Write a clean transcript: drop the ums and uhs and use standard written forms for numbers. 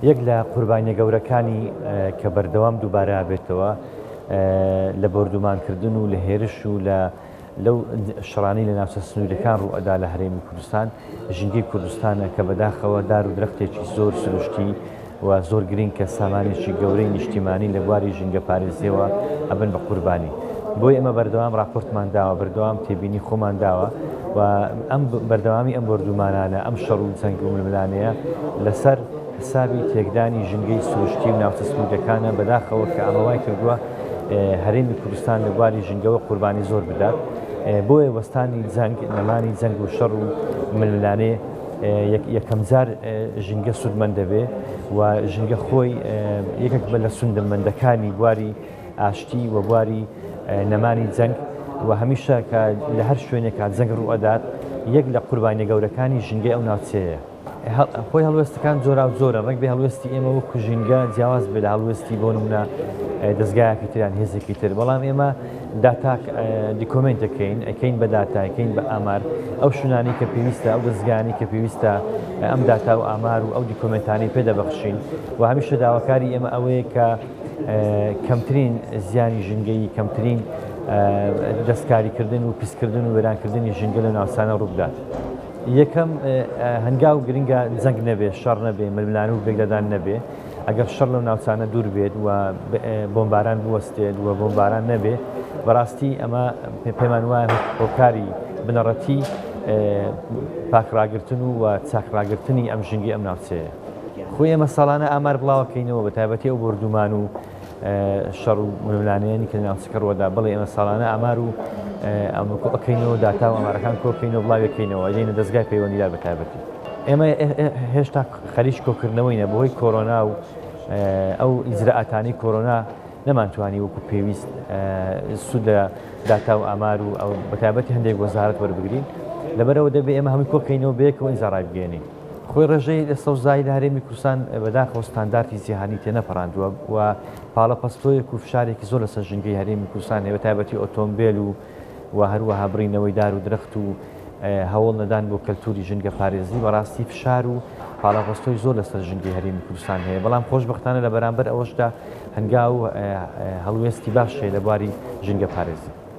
یەک لە قوربانیە گەورەکانی کە بەردەوام دووبارە بێتەوە لە بەردومانکردن و لە هێرش و لەو شڕانەی لە ناوچە سنوورەکان ڕوئەدا لە هەرێمی کوردستان ژینگەی کوردستانە کە بەداخەوە دار و درەختێکی زۆر سروشتی و زۆر گرنگ کە سامانێکی گەورەی نیشتیمانی لە بواری ژینگە پارێزیەوە ئەبن بە قوربانی. بۆی ئێمە بەردەوام راپۆرتمان داوە، بەردەوام تێبینی خۆمان داوە و ئەم بەردەوامی ئەم بەردومانانە ئەم شەڕ و جەنگ و ململانەیە لەسەر حسابی تێکدانی ژینگەی سروشتی و ناوچە سنوورەکانە بەداخەوە کە ئاماوای کردووە هەرێمی کوردستان لە بواری ژینگەوە قوربانی زۆر بدات. بۆیە وەستانی جەنگ، نەمانی جەنگ و شەڕ و ململانێ یەکەم جار ژینگە سودمەند دەبێ و ژینگە خۆی یەکێک بە لە سوودمەندەکانی بواری ئاشتی و بواری نەمانی جەنگ و هەمیشە کە لە هەر شوێنێکا جەنگ ڕوئەدات یەک لە قوربانیە گەورەکانی ژینگەی ئەو ناوچەیە. خۆی هەڵوێستەکان جۆرا و زۆرە، ڕێک بێ هەڵوێستی ئێمە وەکو ژینگە جیاواز بێ لە هەڵوێستی بۆ نمونە دەستگایەکی تریان هێزێکی تر، بەڵام ئێمە داتا دیکۆمنتەکەین، ئەکەین بە داتا، ئەکەین بە ئامار ئەو شوونانی کە پێویستە، ئەو دەستگایانی کە پێویستە ئەم داتا و ئامار و ئەو دیکۆمنتانی پێدەبەخشین و هەمیشە داواکاری ئێمە ئەوەیە کە کەمترین زیانی ژینگەی، کەمترین دەستکاریکردن و پیسکردن و وێرانکردنی ژینگە لە ناوچانە ڕوودات. یەکەم هەنگاو گرنگە جەنگ نەبێ، شەڕ نەبێ، ململان و بێگدەدان نەبێ. ئەگەر شەڕ لەو ناوچانە دوور بێت و بۆمباران بوەستێت و بۆمباران نەبێ، بەڕاستی ئەمە پێمان وایە هۆکاری بنەڕەتی پاکڕاگرتن و چاکڕاگرتنی ئەم ژینگەی ئەم ناوچەیە. خۆی ئێمە ساڵانە ئامار بڵاوەکەینەوە بە تایبەتی ئەو بردومان و شەڕ و ململانەیەنی کە لە ناوچەکە ڕوەدا، بڵێ ئێمە ساڵانە ئامار و ئەمەکەینەوە داتا و ئەمارەکان کۆکەینەوە بڵاوەکەینەوە دێنە دەستگای پەیوەندیدار بە تایبەتی. ئێمە هێشتا خەریک کۆکردنەوەینە بەهۆی کۆرۆنا و ئەو ئیجراعاتانی کۆرۆنا نەمانتوانی وەکو پێویست سوود لە داتا و ئامار و ئەو بە تایبەتی هەندێک وەزارەت وەربگرین، لەبەرەوە دەبێ ئێمە هەمووی کۆکەینەوە بەیەکەوە ئیزاڕای بگەێنین. خۆی ڕێژەی لە سەوزایی لە هەرێمی کوردستان بەداخەوە ستانداردی جیهانی تێنەپەڕاندووە و پاڵەپەستۆیەک و فشارێکی زۆر لەسەر ژینگەی هەرێمی کوردستان هەیە، بە تایبەتی ئۆتۆمبیل و هەروەها بڕینەوەی دار و درەخت و هەوڵ نەدان بۆ کەلتوری ژینگە پارێزی. بەڕاستی فشار و پاڵەپەستۆی زۆر لەسەر ژینگەی هەرێمی کوردستان هەیە، بەڵام خۆشبەختانە لە بەرامبەر ئەوەشدا هەنگاو هەڵوێستی باش هەیە لە بواری ژینگە پارێزی.